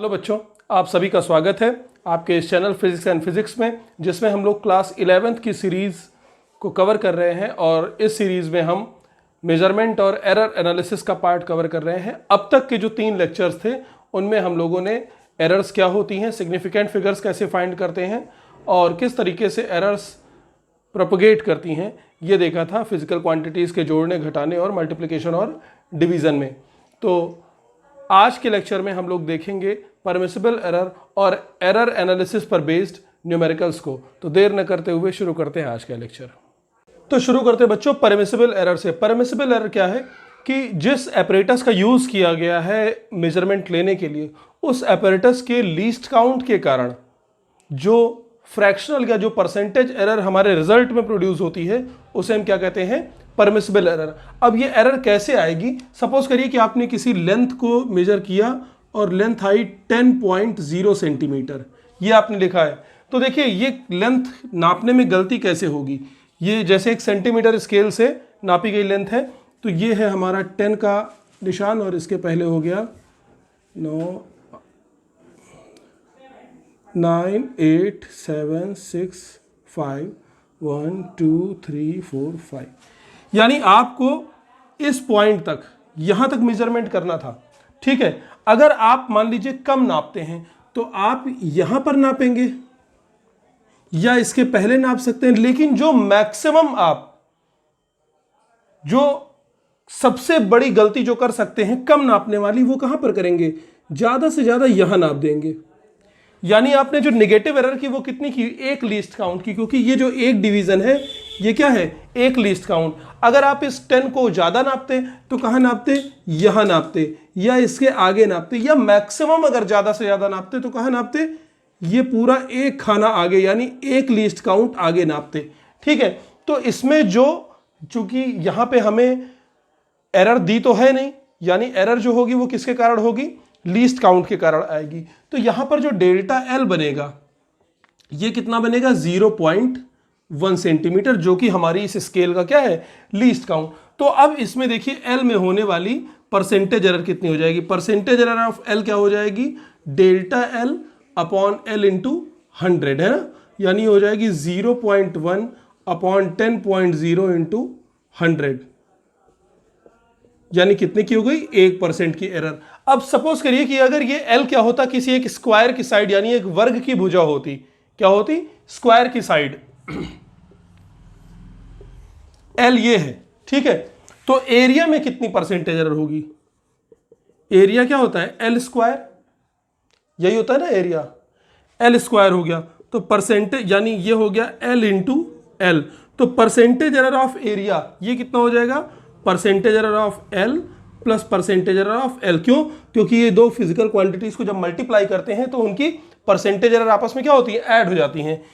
Hello बच्चों, आप सभी का स्वागत है आपके इस चैनल फिजिक्स एंड फिजिक्स में, जिसमें हम लोग क्लास 11th की सीरीज़ को कवर कर रहे हैं। और इस सीरीज़ में हम मेजरमेंट और एरर एनालिसिस का पार्ट कवर कर रहे हैं। अब तक के जो 3 लेक्चर्स थे उनमें हम लोगों ने एरर्स क्या होती हैं, सिग्निफिकेंट फिगर्स कैसे फाइंड करते हैं और किस तरीके से एरर्स प्रोपगेट करती हैं, ये देखा था फिजिकल क्वांटिटीज़ के जोड़ने, घटाने और मल्टीप्लिकेशन और डिवीज़न में। तो आज के लेक्चर में हम लोग देखेंगे परमिसिबल एरर और एरर एनालिसिस पर बेस्ड न्यूमेरिकल्स को। तो देर न करते हुए शुरू करते हैं आज का लेक्चर। तो शुरू करते हैं बच्चों परमिसिबल एरर से। परमिसिबल एरर क्या है कि जिस एपरेटस का यूज़ किया गया है मेजरमेंट लेने के लिए, उस एपरेटस के लीस्ट काउंट के कारण जो फ्रैक्शनल या जो परसेंटेज एरर हमारे रिजल्ट में प्रोड्यूस होती है, उसे हम क्या कहते हैं, परमिसिबल एरर। अब ये एरर कैसे आएगी? सपोज करिए कि आपने किसी लेंथ को मेजर किया और लेंथ आई 10.0 सेंटीमीटर, ये आपने लिखा है। तो देखिए ये लेंथ नापने में गलती कैसे होगी। ये जैसे एक सेंटीमीटर स्केल से नापी गई लेंथ है, तो ये है हमारा 10 का निशान और इसके पहले हो गया 9 8 7 6 5 1 2 3 4 5, यानी आपको इस पॉइंट तक, यहां तक मेजरमेंट करना था। ठीक है, अगर आप मान लीजिए कम नापते हैं तो आप यहां पर नापेंगे या इसके पहले नाप सकते हैं, लेकिन जो मैक्सिमम आप, जो सबसे बड़ी गलती जो कर सकते हैं कम नापने वाली, वो कहां पर करेंगे? ज्यादा से ज्यादा यहां नाप देंगे। यानी आपने जो नेगेटिव एरर की वो कितनी की? एक लीस्ट काउंट की, क्योंकि ये जो एक डिवीजन है ये क्या है? एक लीस्ट काउंट। अगर आप इस 10 को ज्यादा नापते तो कहां नापते? यहां नापते, या इसके आगे नापते, या मैक्सिमम अगर ज्यादा से ज्यादा नापते तो कहां नापते? ये पूरा एक खाना आगे, यानी एक लीस्ट काउंट आगे नापते। ठीक है, तो इसमें जो, चूंकि यहां पे हमें एरर दी तो है नहीं, यानी एरर जो होगी वो किसके कारण होगी? लीस्ट काउंट के कारण आएगी। तो यहां पर जो डेल्टा एल बनेगा, ये कितना बनेगा? 0.1 सेंटीमीटर, जो कि हमारी इस स्केल का क्या है? Least count. तो अब इसमें देखिए एल में होने वाली परसेंटेज एरर कितनी हो जाएगी? परसेंटेज एरर ऑफ एल क्या हो जाएगी? Delta L upon L into 100, है ना, यानी हो जाएगी 0.1 अपॉन 10.0 इंटू 100, यानी कितने की हो गई? 1% की एरर। अब सपोज करिए कि अगर ये एल क्या होता, किसी एक स्क्वायर की साइड, यानी एक वर्ग की भुजा होती। क्या होती? स्क्वायर की साइड। एल ये है, ठीक है, तो एरिया में कितनी परसेंटेज एरर होगी? एरिया क्या होता है? एल स्क्वायर, यही होता है ना एरिया, एल स्क्वायर हो गया। तो परसेंटेज, यानी ये हो गया एल इंटू एल, तो परसेंटेज एरर ऑफ एरिया ये कितना हो जाएगा? Percentage error of L plus percentage error of L. क्यों? क्योंकि ये दो फिजिकल क्वांटिटीज को जब मल्टीप्लाई करते हैं तो उनकी परसेंटेज एरर आपस में क्या होती है? ऐड हो जाती हैं।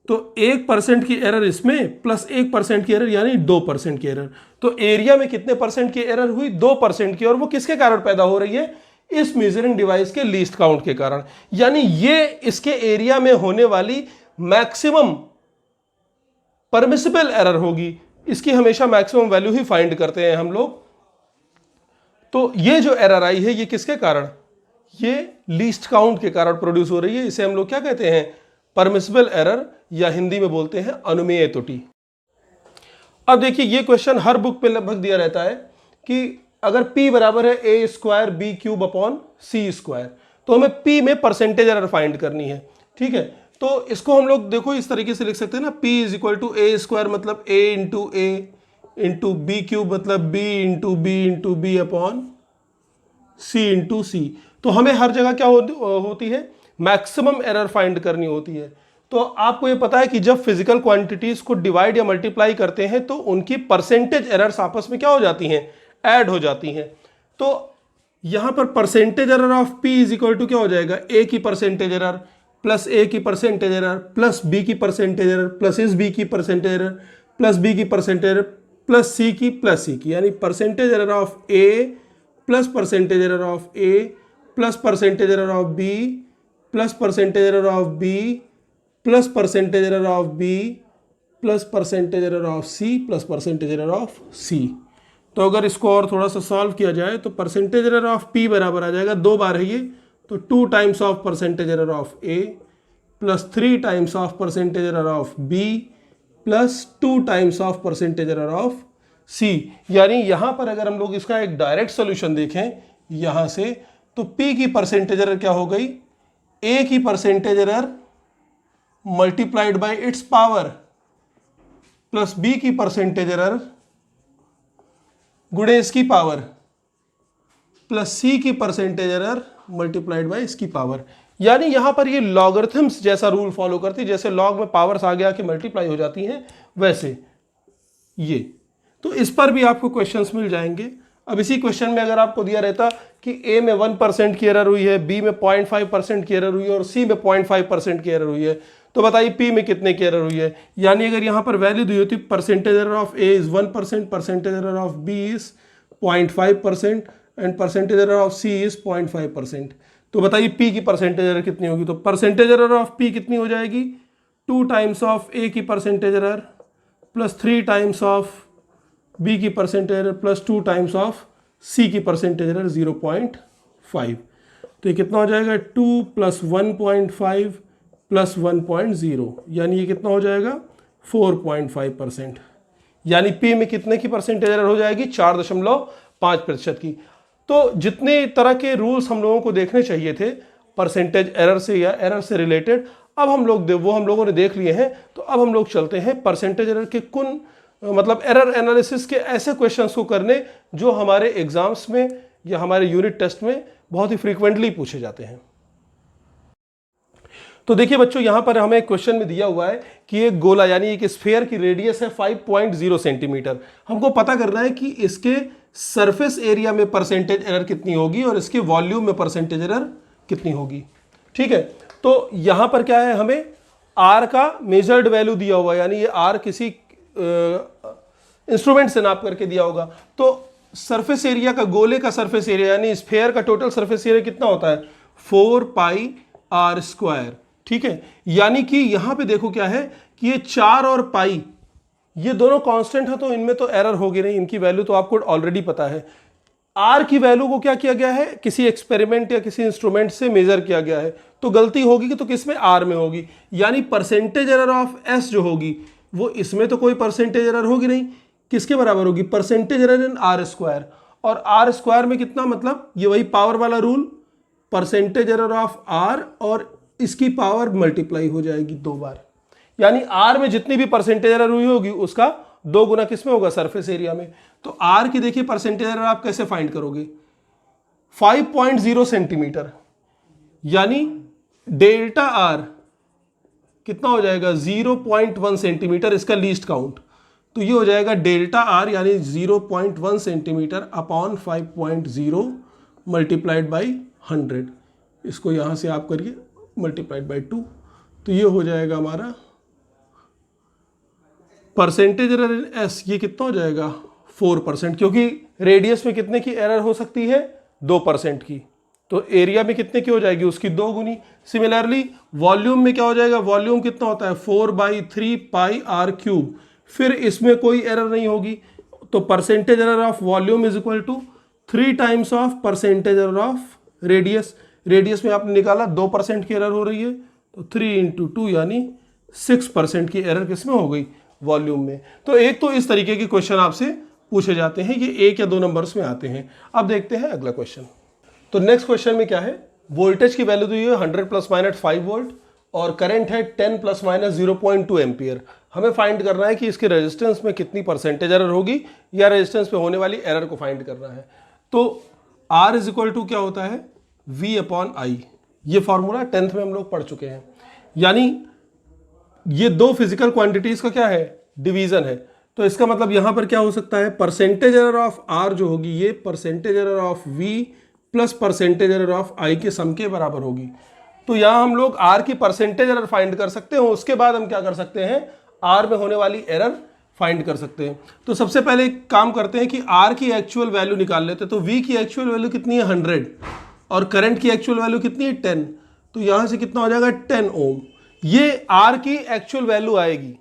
तो 1% की एरर इसमें प्लस 1% की एरर, यानी 2% की एरर। तो एरिया में कितने परसेंट की एरर हुई? 2% की। और वो किसके कारण पैदा हो रही है? इस मेजरिंग डिवाइस के लीस्ट काउंट के कारण। यानी ये इसके एरिया में होने वाली मैक्सिमम परमिसिबल एरर होगी। इसकी हमेशा मैक्सिमम वैल्यू ही फाइंड करते हैं हम लोग। तो ये जो एरर आई है, ये किसके कारण? ये लीस्ट काउंट के कारण प्रोड्यूस हो रही है। इसे हम लोग क्या कहते हैं? परमिसिबल एरर, या हिंदी में बोलते हैं अनुमेय त्रुटि। अब देखिए ये क्वेश्चन हर बुक पे लगभग दिया रहता है कि अगर P बराबर है a square B cube upon C square, तो हमें P में परसेंटेज एरर फाइंड करनी है। ठीक है, तो इसको हम लोग देखो इस तरीके से लिख सकते हैं ना, P is equal to A square मतलब a into A into B cube मतलब b into B upon c into C. तो हमें हर जगह क्या होती है? मैक्सिमम एरर फाइंड करनी होती है। तो आपको ये पता है कि जब फिजिकल क्वांटिटीज को डिवाइड या मल्टीप्लाई करते हैं तो उनकी परसेंटेज एरर्स आपस में क्या हो जाती हैं? ऐड हो जाती हैं। तो यहां पर percentage error of P is equal to क्या हो जाएगा? a की परसेंटेज एरर प्लस a की परसेंटेज एरर प्लस b की परसेंटेज एरर प्लस इस b की परसेंटेज एरर प्लस b की परसेंटेज एरर प्लस c की, यानी percentage error of a plus percentage error of a plus percentage error of b plus percentage error of b plus percentage error of b plus percentage error of c plus percentage error of c। तो अगर इसको और थोड़ा सा solve किया जाए तो percentage error of p बराबर आ जाएगा, 2 बार है ये, तो 2 times of percentage error of A plus 3 times of percentage error of B plus 2 times of percentage error of C. यानी यहां पर अगर हम लोग इसका एक डायरेक्ट सॉल्यूशन देखें यहां से, तो P की परसेंटेज एरर क्या हो गई, A की percentage error multiplied by it's power plus B की परसेंटेज एरर गुणे इसकी पावर प्लस C की परसेंटेज एरर मल्टीप्लाइड बाय इसकी पावर। यानी यहां पर ये लॉगरिथम्स जैसा रूल फॉलो करती है, जैसे लॉग में पावर्स आगे आके मल्टीप्लाई हो जाती हैं वैसे ये। तो इस पर भी आपको क्वेश्चंस मिल जाएंगे। अब इसी क्वेश्चन में अगर आपको दिया रहता कि A में 1% की एरर हुई है, B में 0.5% की एरर हुई है और C में 0.5% की एरर हुई है, तो बताइए P में कितने की एरर हुई है। यानी अगर यहां पर वैल्यू दी होती percentage error of A is 1%, percentage error of B is 0.5% and percentage error of C is 0.5%, तो बताइए P की परसेंटेज एरर कितनी होगी। तो परसेंटेज एरर ऑफ P कितनी हो जाएगी, 2 टाइम्स ऑफ A की percentage error plus 3 times of B की percentage error plus 2 times of C की परसेंटेज एरर 0.5। तो ये कितना हो जाएगा, 2 प्लस 1.5 प्लस 1.0, यानी ये कितना हो जाएगा 4.5%। यानी P में कितने की परसेंटेज एरर हो जाएगी, 4.5% की। तो जितने तरह के रूल्स हम लोगों को देखने चाहिए थे परसेंटेज एरर से या एरर से रिलेटेड, अब हम लोगों ने देख लिए हैं। तो अब हम लोग चलते हैं परसेंटेज एरर के मतलब एरर एनालिसिस के ऐसे क्वेश्चंस को करने जो हमारे एग्जाम्स में या हमारे यूनिट टेस्ट में बहुत ही फ्रीक्वेंटली पूछे जाते हैं। तो देखिए बच्चों, यहां पर हमें एक क्वेश्चन में दिया हुआ है कि एक गोला यानी एक स्फीयर की रेडियस है 5.0 सेंटीमीटर। हमको पता करना है कि इसके सरफेस एरिया में परसेंटेज एरर कितनी होगी और इसके वॉल्यूम में परसेंटेज एरर कितनी होगी। ठीक है, तो यहां पर क्या है, हमें R का मेजर्ड वैल्यू दिया हुआ है, यानी ये R किसी इंस्ट्रूमेंट से नाप करके दिया होगा। तो सरफेस एरिया का, गोले का सरफेस एरिया यानी स्फीयर का टोटल सरफेस एरिया कितना होता है, 4 पाई R स्क्वायर। ठीक है, यानी कि यहां पे देखो क्या है कि ये 4 और पाई ये दोनों कांस्टेंट है, तो इनमें तो एरर होगी नहीं, इनकी वैल्यू तो आपको ऑलरेडी पता है। R की वैल्यू को क्या किया गया है, किसी एक्सपेरिमेंट या किसी इंस्ट्रूमेंट से मेजर किया गया है, तो गलती होगी कि तो किसमें, R में होगी। यानी परसेंटेज एरर ऑफ S जो होगी वो इसमें तो कोई परसेंटेज एरर होगी नहीं, किसके बराबर होगी, percentage error in R square. और R स्क्वायर में कितना, मतलब ये वही पावर वाला rule, percentage error of R और इसकी पावर मल्टीप्लाई हो जाएगी 2 बार। यानी R में जितनी भी परसेंटेज एरर हुई होगी उसका 2 गुना किसमें होगा, सरफेस एरिया में। तो R की देखिए परसेंटेज एरर आप कैसे फाइंड करोगे, 5.0 सेंटीमीटर, यानी डेल्टा R कितना हो जाएगा, 0.1 सेंटीमीटर, इसका लीस्ट काउंट। तो ये हो जाएगा डेल्टा R यानी 0.1 सेंटीमीटर अपॉन 5.0 मल्टीप्लाइड बाई 100। इसको यहां से आप करिए मल्टीप्लाइड बाई 2, तो ये हो जाएगा हमारा परसेंटेज एरर इन S, ये कितना हो जाएगा 4%, क्योंकि रेडियस में कितने की एरर हो सकती है, 2% की, तो एरिया में कितने की हो जाएगी, उसकी 2 गुनी। सिमिलरली वॉल्यूम में क्या हो जाएगा, वॉल्यूम कितना होता है 4/3 पाई R क्यूब, फिर इसमें कोई एरर नहीं होगी, तो percentage error of volume is equal to 3 times of percentage error of radius. Radius में आपने निकाला 2% की एरर हो रही है, तो 3 × 2 यानी 6% की एरर किसमें हो गई, वॉल्यूम में। तो एक तो इस तरीके के क्वेश्चन आपसे पूछे जाते हैं, ये 1 या 2 नंबर्स में आते हैं। अब देखते हैं अगला क्वेश्चन। तो नेक्स्ट क्वेश्चन में क्या है, वोल्टेज की वैल्यू दी है 100 ± 5 वोल्ट और करंट है 10 ± 0.2 एम्पियर। हमें फाइंड करना है कि इसके रेजिस्टेंस में कितनी परसेंटेज एरर होगी या रेजिस्टेंस पे होने वाली एरर को फाइंड करना है। तो R इज इक्वल टू क्या होता है, V/I। ये फॉर्मूला 10th में हम लोग पढ़ चुके हैं। यानी ये 2 फिजिकल क्वांटिटीज का क्या है, डिवीजन है। तो इसका मतलब यहां पर क्या हो सकता है, परसेंटेज एरर ऑफ R जो होगी ये percentage error of V plus percentage error of I के सम के बराबर होगी। तो यहां हम लोग R की परसेंटेज एरर फाइंड कर सकते हैं, उसके बाद हम क्या कर सकते हैं, R में होने वाली एरर फाइंड कर सकते हैं। तो सबसे पहले एक काम करते हैं कि R की एक्चुअल वैल्यू निकाल लेते हैं। तो V की एक्चुअल वैल्यू कितनी है 100 और करंट की एक्चुअल वैल्यू कितनी है 10, तो यहां से कितना हो जाएगा 10 ओम, ये R की एक्चुअल वैल्यू आएगी।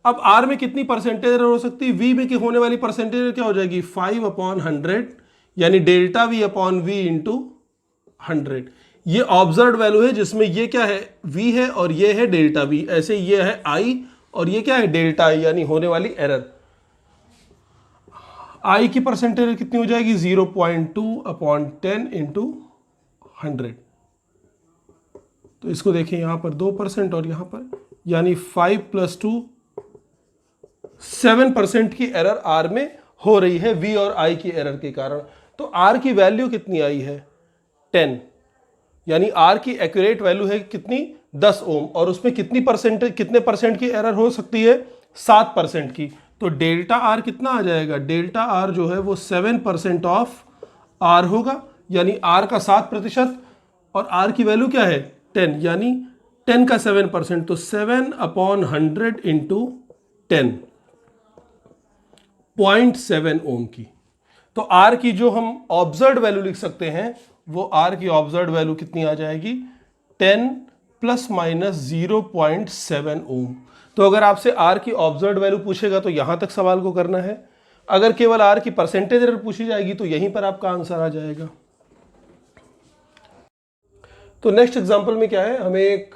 अब R में कितनी परसेंटेज एरर हो सकती है, V में की होने वाली परसेंटेज एरर क्या हो जाएगी 5/100 यानी डेल्टा V/V × 100। ये ऑब्जर्व वैल्यू है जिसमें ये क्या है, v है और ये है डेल्टा v। ऐसे ये है i और ये क्या है, डेल्टा i, यानी होने वाली एरर। i की परसेंटेज कितनी हो जाएगी, 0.2/10 इंटू 100। तो इसको देखें, यहां पर 2% और यहां पर, यानी 5 + 2 7% की एरर r में हो रही है v और i की एरर के कारण। तो r की वैल्यू कितनी आई है, 10, यानी r की एक्यूरेट वैल्यू है कितनी, 10 ओम, और उसमें कितने परसेंट की एरर हो सकती है, 7% की। तो डेल्टा r कितना आ जाएगा, डेल्टा r जो है वो 7% ऑफ r होगा, यानी r का 7% और r की वैल्यू क्या है, 10, यानी 10 का 7%, तो 7/100 इंटू 10, 0.7 ओम की। तो r की जो हम ऑब्जर्व वैल्यू लिख सकते हैं, वो r की ऑब्जर्व वैल्यू कितनी आ जाएगी, 10 ± 0.7 ओम। तो अगर आपसे r की ऑब्जर्व वैल्यू पूछेगा तो यहां तक सवाल को करना है। अगर केवल r की परसेंटेज एरर पूछी जाएगी तो यहीं पर आपका आंसर आ जाएगा। तो नेक्स्ट एग्जांपल में क्या है, हमें एक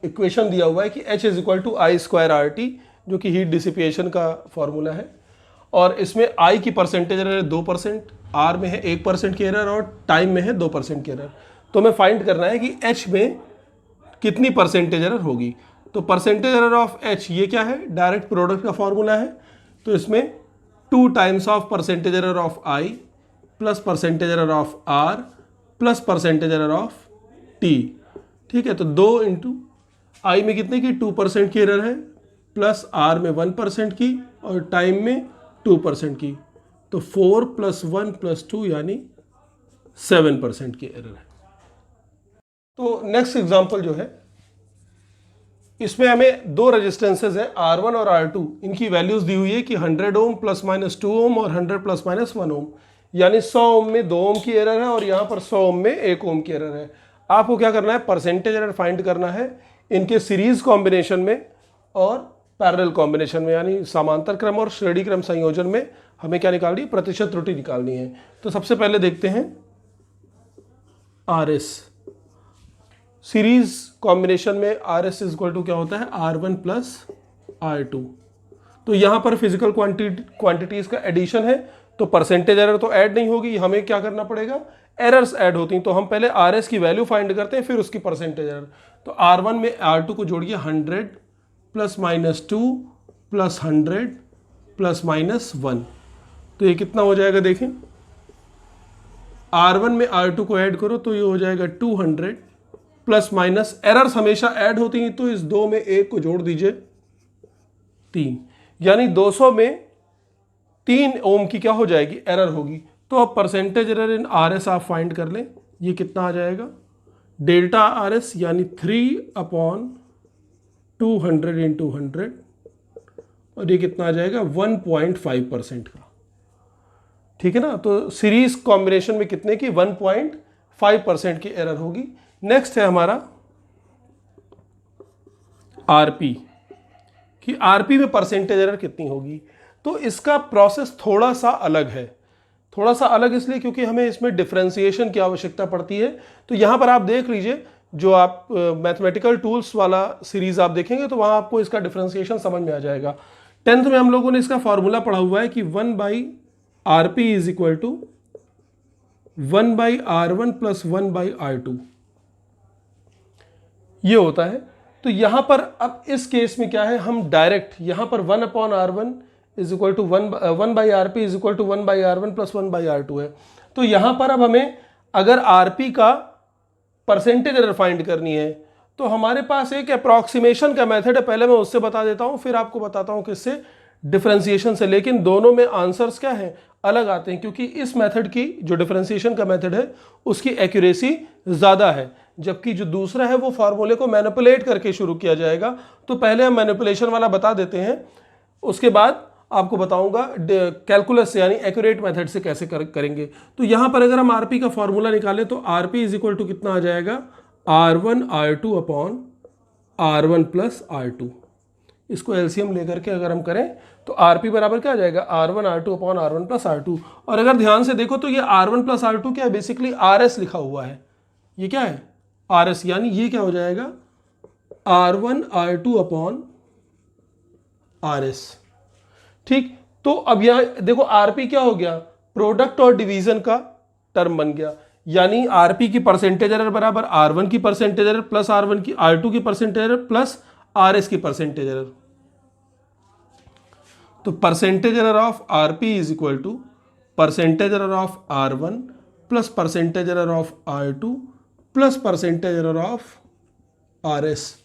इक्वेशन दिया हुआ है कि H = I² RT, जो कि हीट डिसिपिएशन का फॉर्मूला है, और इसमें I की परसेंटेज एरर 2%, R में है 1% की एरर और टाइम में है 2% की एरर। तो हमें फाइंड करना है कि H में कितनी परसेंटेज एरर होगी। तो परसेंटेज एरर ऑफ H ये क्या है, डायरेक्ट प्रोडक्ट का फॉर्मूला है। तो इसमें 2 times of percentage error of I plus percentage error of R plus percentage error of T। ठीक है, तो 2 इंटू I में कितने की, 2% की एरर है, प्लस R में 1% की और टाइम में 2% की। तो 4 + 1 + 2 यानी 7% की एरर है। तो नेक्स्ट एग्जांपल जो है, इसमें हमें 2 रेजिस्टेंसेज है R1 और R2, इनकी वैल्यूज दी हुई है कि 100 ओम ± 2 ओम और 100 ± 1 ओम, यानी 100 ओम में 2 ओम की एरर है और यहाँ पर 100 ओम में 1 ओम की एरर है। आपको क्या करना है, परसेंटेज एरर फाइंड करना है इनके सीरीज कॉम्बिनेशन में और पैरेलल कॉम्बिनेशन में, यानी समांतर क्रम और श्रेणी क्रम संयोजन में हमें क्या निकालनी है, प्रतिशत त्रुटि निकालनी है। तो सबसे पहले देखते हैं RS सीरीज कॉम्बिनेशन में, RS = क्या होता है, R1 + R2। तो यहां पर फिजिकल क्वांटिटीज का एडिशन है, तो परसेंटेज एरर तो ऐड नहीं होगी, हमें क्या करना पड़ेगा, एरर्स ऐड होती हैं। तो हम पहले RS की वैल्यू फाइंड करते हैं, फिर उसकी परसेंटेज एरर। तो R1 में R2 को जोड़िए, 100 ± 2 + 100 ± 1। तो ये कितना हो जाएगा, देखें, R1 में R2 को ऐड करो तो ये हो जाएगा 200 प्लस माइनस, एरर्स हमेशा ऐड होती हैं, तो इस 2 में 1 को जोड़ दीजिए, 3, यानी 200 में 3 ओम की क्या हो जाएगी, एरर होगी। तो अब परसेंटेज एरर इन RS आप फाइंड कर लें, ये कितना आ जाएगा, डेल्टा RS यानी 3/200 इंटू 100, और ये कितना आ जाएगा, 1.5% का। ठीक है ना, तो सीरीज कॉम्बिनेशन में कितने की, 1.5% की एरर होगी। नेक्स्ट है हमारा RP, कि RP में परसेंटेज एरर कितनी होगी। तो इसका प्रोसेस थोड़ा सा अलग है, थोड़ा सा अलग इसलिए क्योंकि हमें इसमें डिफरेंशिएशन की आवश्यकता पड़ती है। तो यहां पर आप देख लीजिए, जो आप मैथमेटिकल टूल्स वाला सीरीज आप देखेंगे तो वहां आपको इसका डिफरेंशिएशन समझ में आ जाएगा। 10th में हम लोगों ने इसका फॉर्मूला पढ़ा हुआ है कि 1/RP = 1/R1 + 1/R2 ये होता है। तो यहां पर अब इस केस में क्या है, हम डायरेक्ट यहां पर 1/R1 = 1/RP = 1/R1 + 1/R2 है। तो यहां पर अब हमें अगर RP का परसेंटेज एरर फाइंड करनी है तो हमारे पास एक अप्रॉक्सीमेशन का मेथड है, पहले मैं उससे बता देता हूं, फिर आपको बताता हूं किससे, डिफरेंशिएशन से। लेकिन दोनों में आंसर्स क्या है, अलग आते हैं, क्योंकि इस मेथड की जो डिफरेंशिएशन का मेथड है उसकी एक्यूरेसी ज़्यादा है, जबकि जो दूसरा है वो फार्मूले को मैनिपुलेट करके शुरू किया जाएगा। तो पहले हम मैनिपुलेशन वाला बता देते हैं, उसके बाद आपको बताऊंगा कैलकुलस यानी एक्यूरेट मेथड से कैसे करेंगे। तो यहां पर अगर हम RP का फॉर्मूला निकालें तो RP = कितना आ जाएगा, R1 R2/R1 + R2। इसको एलसीएम लेकर के अगर हम करें तो RP बराबर क्या आ जाएगा, R1 R2/R1 + R2। और अगर ध्यान से देखो तो ये R1 + R2 क्या है, बेसिकली RS लिखा हुआ है, ये क्या है RS, यानी ये क्या हो जाएगा R1 R2 अपॉन RS। ठीक, तो अब यहां देखो RP क्या हो गया, प्रोडक्ट और डिवीजन का टर्म बन गया, यानी RP की परसेंटेज एरर बराबर R1 की परसेंटेज एरर प्लस R1 की R2 की परसेंटेज एरर प्लस RS की परसेंटेज एरर। तो percentage error of RP is equal to percentage error of R1 plus percentage error of R2 plus percentage error of RS।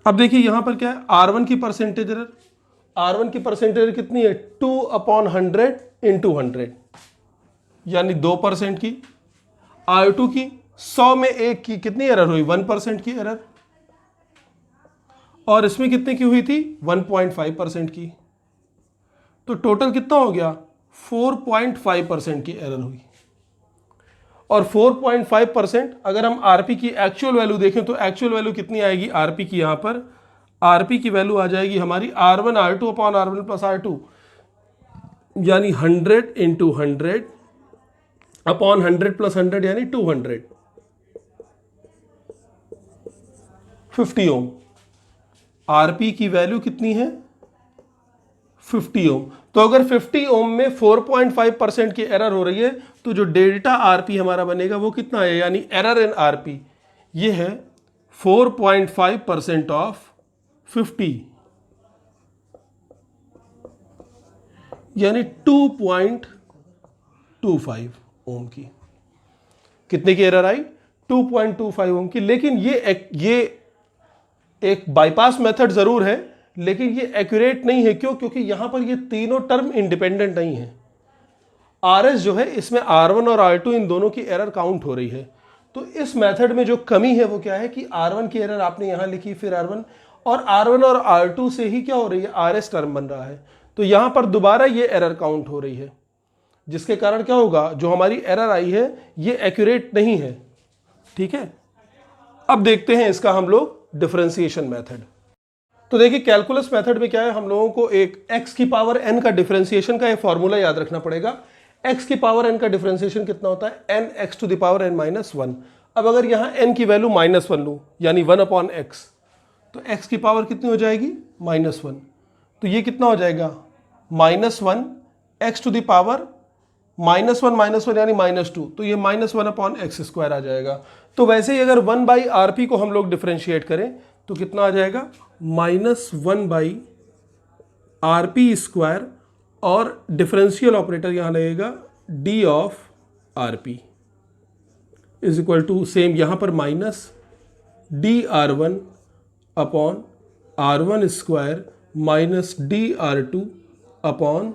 अब देखिए यहां पर क्या है, R1 की परसेंटेज एरर, R1 की परसेंटेज एरर कितनी है 2/100 इंटू 100, यानी 2% की। R2 की 100 में 1 की कितनी एरर हुई 1% की एरर, और इसमें कितने की हुई थी 1.5% की, तो टोटल कितना हो गया 4.5% की एरर हुई। और 4.5% अगर हम आरपी की एक्चुअल वैल्यू देखें तो एक्चुअल वैल्यू कितनी आएगी आरपी की, यहां पर आरपी की वैल्यू आ जाएगी हमारी R1 R2 upon R1 plus R2, यानी 100 इंटू 100 अपॉन 100 प्लस 100 यानी 200, 50 ओम। आरपी की वैल्यू कितनी है 50 ओम। तो अगर 50 ओम में 4.5% की एरर हो रही है तो जो डेल्टा आरपी हमारा बनेगा वो कितना है, यानी एरर इन आरपी ये है 4.5% ऑफ 50, यानी 2.25 ओम की। कितने की एरर आई 2.25 ओम की। लेकिन ये एक बाईपास मेथड जरूर है, लेकिन ये एक्यूरेट नहीं है। क्यों? क्योंकि यहां पर ये तीनों टर्म इंडिपेंडेंट नहीं है। RS जो है इसमें R1 और R2 इन दोनों की एरर काउंट हो रही है। तो इस मेथड में जो कमी है वो क्या है कि R1 की एरर आपने यहां लिखी, फिर R1 और R2 से ही क्या हो रही है RS टर्म बन रहा है। तो यहां पर दोबारा ये एरर काउंट हो रही है, जिसके कारण क्या होगा, जो हमारी एरर आई है ये एक्यूरेट नहीं है। ठीक है, अब देखते हैं इसका हम लोग डिफरेंशिएशन मेथड। तो देखिए कैलकुलस मेथड में क्या है, हम लोगों को एक x की पावर n का डिफरेंशिएशन का एक फॉर्मूला याद रखना पड़ेगा। x की पावर n का डिफरेंशिएशन कितना होता है nx to the power n minus 1। अब अगर यहां n की वैल्यू -1 लूं यानी 1 अपॉन x, तो x की पावर कितनी हो जाएगी -1। तो ये कितना हो जाएगा -1 x टू द पावर -1 यानी -2, तो ये -1 अपॉन एक्स स्क्वायर आ जाएगा। तो वैसे ही अगर 1/rp को हम लोग डिफरेंशिएट करें तो कितना आ जाएगा -1/rp स्क्वायर, और डिफरेंशियल ऑपरेटर यहां लगेगा d of rp is equal to same यहां पर -dr1 upon r1 square minus dr2 upon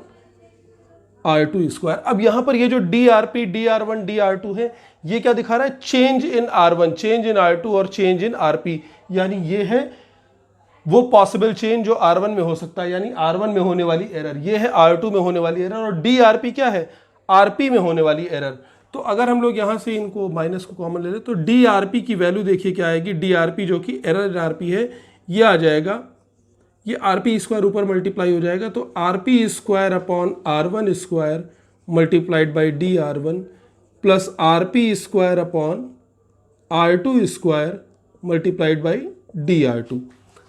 R2 square. अब यहां पर ये जो DRP, DR1, DR2 है, ये क्या दिखा रहा है change in R1, change in R2 और चेंज इन RP, यानी ये है वो पॉसिबल चेंज जो R1 में हो सकता है, यानी R1 में होने वाली एरर, ये है R2 में होने वाली एरर, और DRP क्या है RP में होने वाली एरर। तो अगर हम लोग यहां से इनको माइनस को कॉमन ले लें तो DRP की वैल्यू देखिए क्या आएगी, DRP जो कि एरर इन RP है, ये आ जाएगा, ये RP स्क्वायर ऊपर मल्टीप्लाई हो जाएगा, तो RP square upon R1 square multiplied by DR1 plus RP square upon R2 square multiplied by DR2।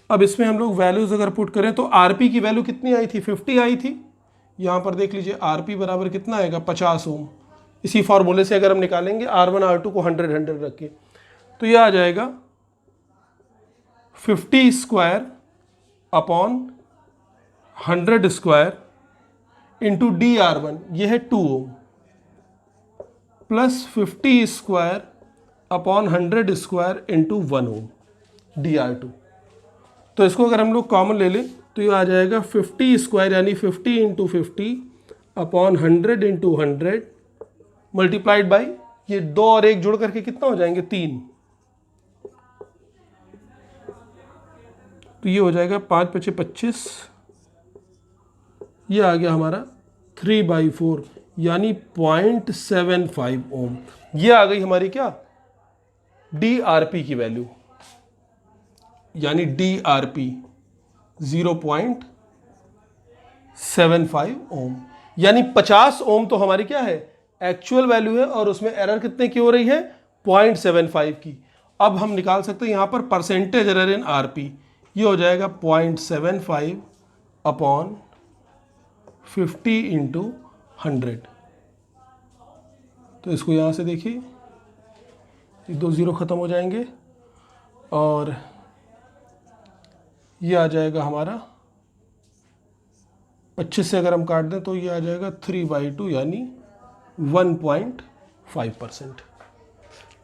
अब इसमें हम लोग वैल्यूज अगर पुट करें तो RP की वैल्यू कितनी आई थी 50 आई थी। यहाँ पर देख लीजिए RP बराबर कितना आएगा 50 ओम। इसी फॉर्मूले से अगर हम निकालेंगे R1 R2 को 100 रख के, तो ये आ जाएगा 50 square upon 100 square into DR1, यह है 2 ohm, plus 50 square upon 100 square into 1 ohm DR2। तो इसको अगर हम लोग कॉमन ले लें तो ये आ जाएगा 50 स्क्वायर यानी 50 into 50 upon 100 into 100 multiplied by ये 2 और 1 जुड़ करके कितना हो जाएंगे 3, तो ये हो जाएगा 5 × 25, ये आ गया हमारा 3/4 यानी 0.75 ओम। ये आ गई हमारी क्या DRP की वैल्यू, यानी DRP 0.75 ओम, यानी 50 ओम तो हमारी क्या है एक्चुअल वैल्यू है और उसमें एरर कितने की हो रही है, 0.75 की। अब हम निकाल सकते हैं यहाँ पर परसेंटेज एरर इन आरपी, ये हो जाएगा 0.75 अपॉन 50 इंटू 100। तो इसको यहाँ से देखिए, 2 0 ख़त्म हो जाएंगे और ये आ जाएगा हमारा 25 से अगर हम काट दें तो ये आ जाएगा 3/2 यानी 1.5%।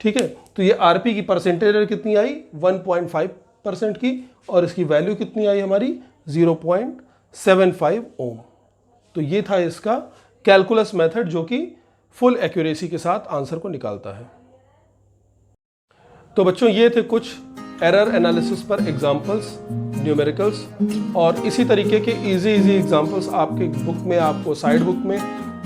ठीक है, तो ये आरपी की परसेंटेज एरर कितनी आई, 1.5% की, और इसकी वैल्यू कितनी आई हमारी 0.75 ओम। तो ये था इसका कैलकुलस मेथड जो कि फुल एक्यूरेसी के साथ आंसर को निकालता है। तो बच्चों ये थे कुछ एरर एनालिसिस पर एग्जाम्पल्स, न्यूमेरिकल्स, और इसी तरीके के इजी एग्जाम्पल्स आपके बुक में, आपको साइड बुक में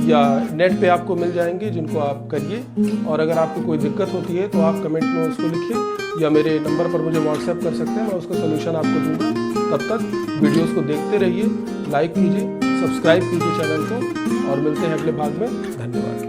या नेट पे आपको मिल जाएंगे, जिनको आप करिए। और अगर आपको कोई दिक्कत होती है तो आप कमेंट में उसको लिखिए या मेरे नंबर पर मुझे व्हाट्सएप कर सकते हैं, मैं उसका सोल्यूशन आपको दूंगा। तब तक वीडियोस को देखते रहिए, लाइक कीजिए, सब्सक्राइब कीजिए चैनल को, और मिलते हैं अगले भाग में। धन्यवाद।